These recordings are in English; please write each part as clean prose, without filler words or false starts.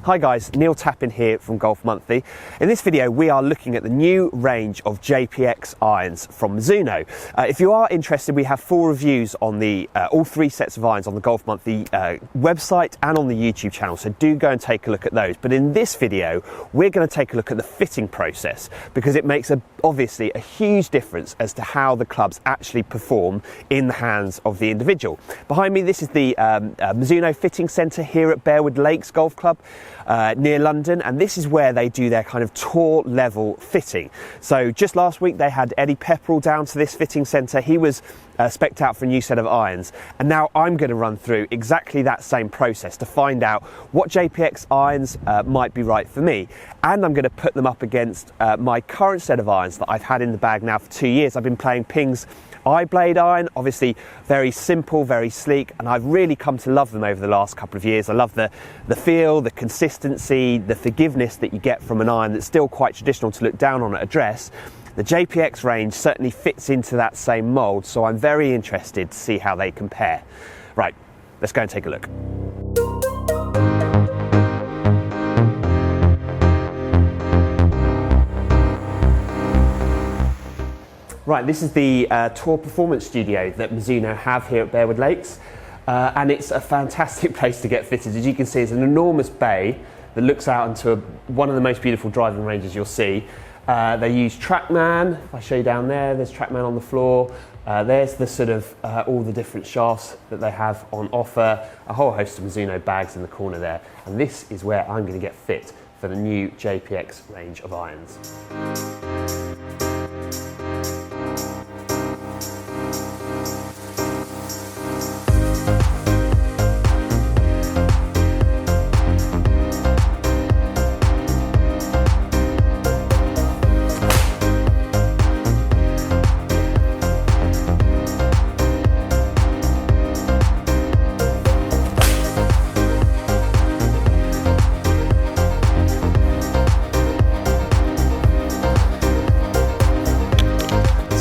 Hi guys, Neil Tappin here from Golf Monthly. In this video we are looking at the new range of JPX irons from Mizuno. If you are interested, we have full reviews on the all three sets of irons on the Golf Monthly website and on the YouTube channel, so do go and take a look at those. But in this video we're going to take a look at the fitting process, because it makes obviously a huge difference as to how the clubs actually perform in the hands of the individual. Behind me, this is the Mizuno fitting centre here at Bearwood Lakes Golf Club near London, and this is where they do their kind of tour level fitting. So just last week they had Eddie Pepperell down to this fitting centre. He was spec'd out for a new set of irons, and now I'm going to run through exactly that same process to find out what JPX irons might be right for me, and I'm going to put them up against my current set of irons that I've had in the bag now for 2 years. I've been playing Ping's iBlade iron, obviously very simple, very sleek, and I've really come to love them over the last couple of years. I love the feel, the consistency, the forgiveness that you get from an iron that's still quite traditional to look down on at a dress. The JPX range certainly fits into that same mould, so I'm very interested to see how they compare. Right, let's go and take a look. Right, this is the Tour Performance Studio that Mizuno have here at Bearwood Lakes, and it's a fantastic place to get fitted. As you can see, it's an enormous bay that looks out into one of the most beautiful driving ranges you'll see. They use TrackMan. If I show you down there, there's TrackMan on the floor. There's the sort of all the different shafts that they have on offer, a whole host of Mizuno bags in the corner there, and this is where I'm going to get fit for the new JPX range of irons.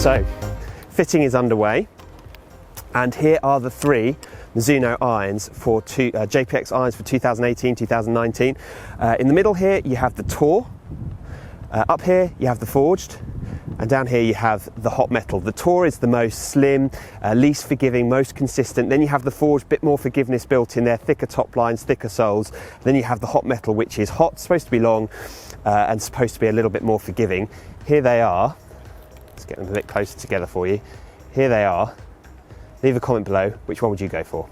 So, fitting is underway, and here are the three Mizuno irons for JPX irons for 2018-2019. In the middle here you have the Tour, up here you have the Forged, and down here you have the Hot Metal. The Tour is the most slim, least forgiving, most consistent. Then you have the Forged, bit more forgiveness built in there, thicker top lines, thicker soles. Then you have the Hot Metal, which is hot, supposed to be long, and supposed to be a little bit more forgiving. Here they are. Let's get them a bit closer together for you. Here they are. Leave a comment below, which one would you go for?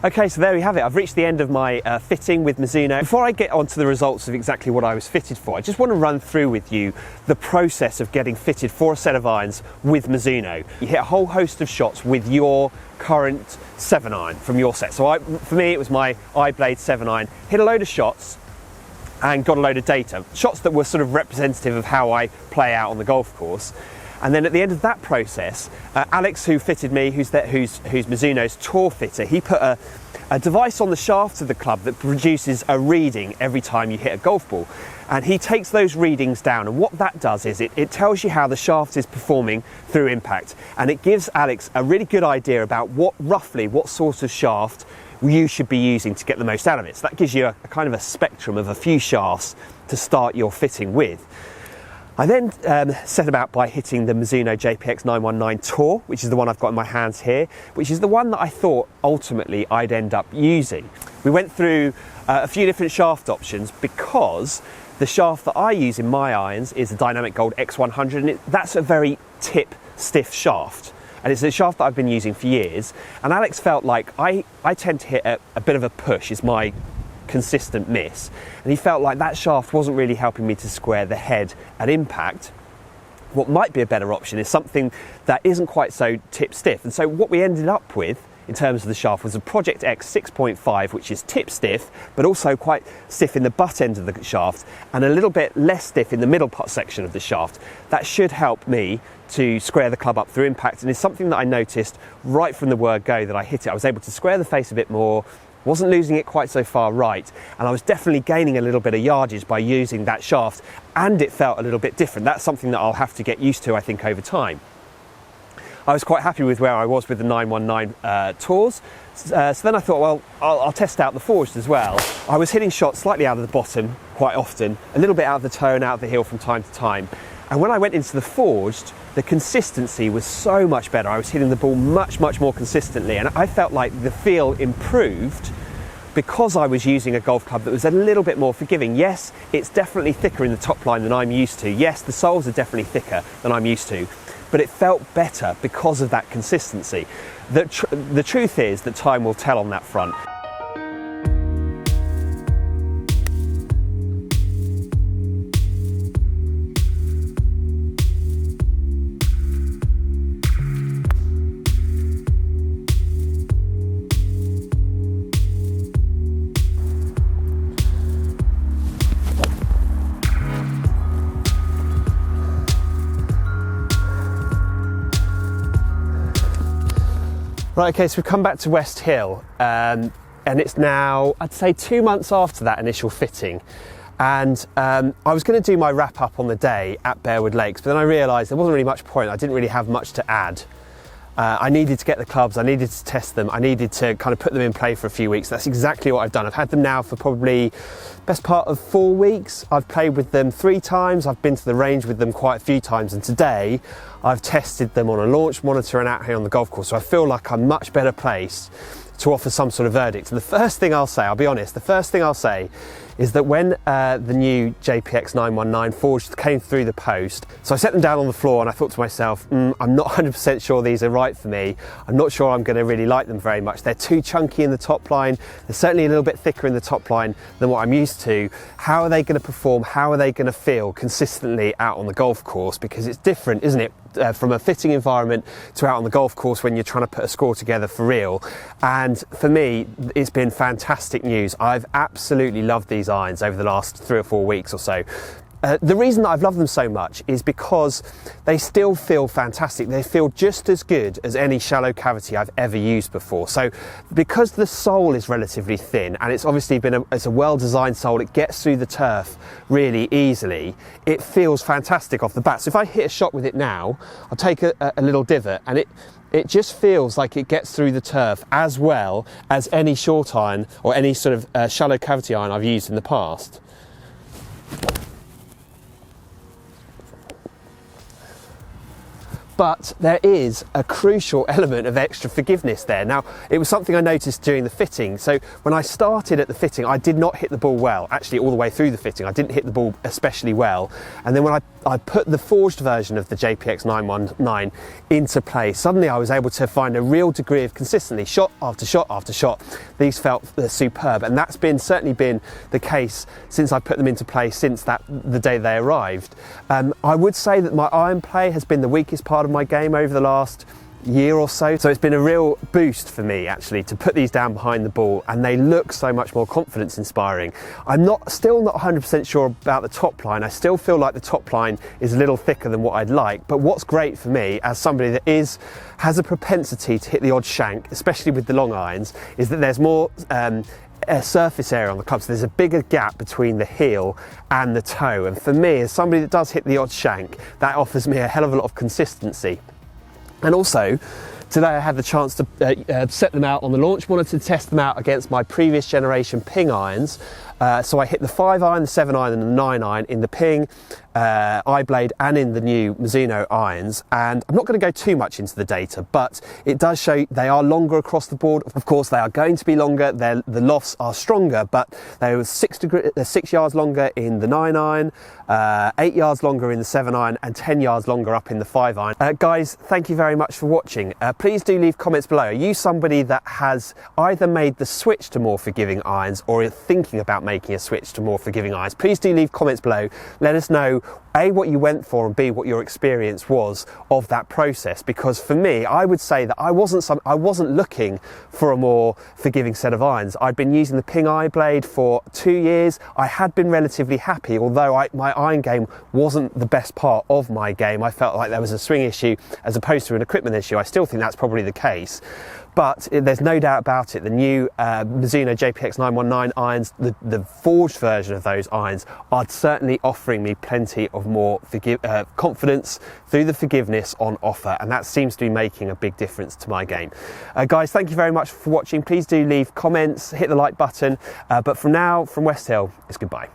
Okay, so there we have it. I've reached the end of my fitting with Mizuno. Before I get onto the results of exactly what I was fitted for, I just want to run through with you the process of getting fitted for a set of irons with Mizuno. You hit a whole host of shots with your current 7-iron from your set. So for me, it was my iBlade 7-iron. Hit a load of shots and got a load of data. Shots that were sort of representative of how I play out on the golf course. And then at the end of that process, Alex, who fitted me, who's Mizuno's tour fitter, he put a device on the shaft of the club that produces a reading every time you hit a golf ball. And he takes those readings down, and what that does is it tells you how the shaft is performing through impact. And it gives Alex a really good idea about roughly what sort of shaft you should be using to get the most out of it. So that gives you a kind of a spectrum of a few shafts to start your fitting with. I then set about by hitting the Mizuno JPX 919 Tour, which is the one I've got in my hands here, which is the one that I thought ultimately I'd end up using. We went through a few different shaft options, because the shaft that I use in my irons is a Dynamic Gold X100, and that's a very tip stiff shaft. And it's a shaft that I've been using for years, and Alex felt like I tend to hit a bit of a push is my consistent miss, and he felt like that shaft wasn't really helping me to square the head at impact. What might be a better option is something that isn't quite so tip stiff, and so what we ended up with in terms of the shaft was a Project X 6.5, which is tip stiff but also quite stiff in the butt end of the shaft, and a little bit less stiff in the middle part section of the shaft. That should help me to square the club up through impact, and it's something that I noticed right from the word go that I hit it. I was able to square the face a bit more, wasn't losing it quite so far right, and I was definitely gaining a little bit of yardage by using that shaft, and it felt a little bit different. That's something that I'll have to get used to, I think, over time. I was quite happy with where I was with the 919 Tours. So then I thought, well, I'll test out the forged as well. I was hitting shots slightly out of the bottom quite often, a little bit out of the toe and out of the heel from time to time. And when I went into the forged, the consistency was so much better. I was hitting the ball much, much more consistently, and I felt like the feel improved because I was using a golf club that was a little bit more forgiving. Yes, it's definitely thicker in the top line than I'm used to. Yes, the soles are definitely thicker than I'm used to, but it felt better because of that consistency. The truth is that time will tell on that front. Right, okay, so we've come back to West Hill, and it's now, I'd say, 2 months after that initial fitting. And I was going to do my wrap up on the day at Bearwood Lakes, but then I realised there wasn't really much point. I didn't really have much to add. I needed to get the clubs, I needed to test them, I needed to kind of put them in play for a few weeks. That's exactly what I've done. I've had them now for probably best part of 4 weeks. I've played with them 3 times, I've been to the range with them quite a few times, and today I've tested them on a launch monitor and out here on the golf course, so I feel like I'm much better placed to offer some sort of verdict. And the first thing I'll say, I'll be honest, the first thing I'll say is that when the new JPX 919 forged came through the post, so I set them down on the floor and I thought to myself, I'm not 100% sure these are right for me. I'm not sure I'm going to really like them very much. They're too chunky in the top line. They're certainly a little bit thicker in the top line than what I'm used to. How are they going to perform? How are they going to feel consistently out on the golf course? Because it's different, isn't it? From a fitting environment to out on the golf course when you're trying to put a score together for real. And for me, it's been fantastic news. I've absolutely loved these irons over the last 3 or 4 weeks or so. The reason that I've loved them so much is because they still feel fantastic. They feel just as good as any shallow cavity I've ever used before. So because the sole is relatively thin, and it's obviously it's a well-designed sole, it gets through the turf really easily, it feels fantastic off the bat. So if I hit a shot with it now, I'll take a little divot, and it just feels like it gets through the turf as well as any short iron or any sort of shallow cavity iron I've used in the past. But there is a crucial element of extra forgiveness there. Now, it was something I noticed during the fitting. So when I started at the fitting, I did not hit the ball well. Actually, all the way through the fitting, I didn't hit the ball especially well. And then when I put the forged version of the JPX 919 into play, suddenly I was able to find a real degree of consistency, shot after shot after shot. These felt superb, and that's certainly been the case since I put them into play since the day they arrived. I would say that my iron play has been the weakest part of my game over the last year or so. So it's been a real boost for me actually to put these down behind the ball, and they look so much more confidence inspiring. I'm still not 100% sure about the top line. I still feel like the top line is a little thicker than what I'd like, but what's great for me as somebody that has a propensity to hit the odd shank, especially with the long irons, is that there's more surface area on the club, so there's a bigger gap between the heel and the toe, and for me, as somebody that does hit the odd shank, that offers me a hell of a lot of consistency. And also, today I had the chance to set them out on the launch monitor to test them out against my previous generation ping irons. So I hit the 5 iron, the 7 iron and the 9 iron in the ping, iBlade and in the new Mizuno irons, and I'm not going to go too much into the data, but it does show they are longer across the board. Of course they are going to be longer, the lofts are stronger, but they were 6 yards longer in the 9 iron, 8 yards longer in the 7 iron and 10 yards longer up in the 5 iron. Guys, thank you very much for watching. Please do leave comments below. Are you somebody that has either made the switch to more forgiving irons or is thinking about making a switch to more forgiving irons? Please do leave comments below. Let us know A, what you went for, and B, what your experience was of that process. Because for me, I would say that I wasn't looking for a more forgiving set of irons. I'd been using the Ping eye blade for 2 years. I had been relatively happy, although my iron game wasn't the best part of my game. I felt like there was a swing issue as opposed to an equipment issue. I still think that's probably the case. But there's no doubt about it, the new Mizuno JPX 919 irons, the forged version of those irons, are certainly offering me plenty of more confidence through the forgiveness on offer, and that seems to be making a big difference to my game. Guys, thank you very much for watching. Please do leave comments, hit the like button, but from now, from West Hill, it's goodbye.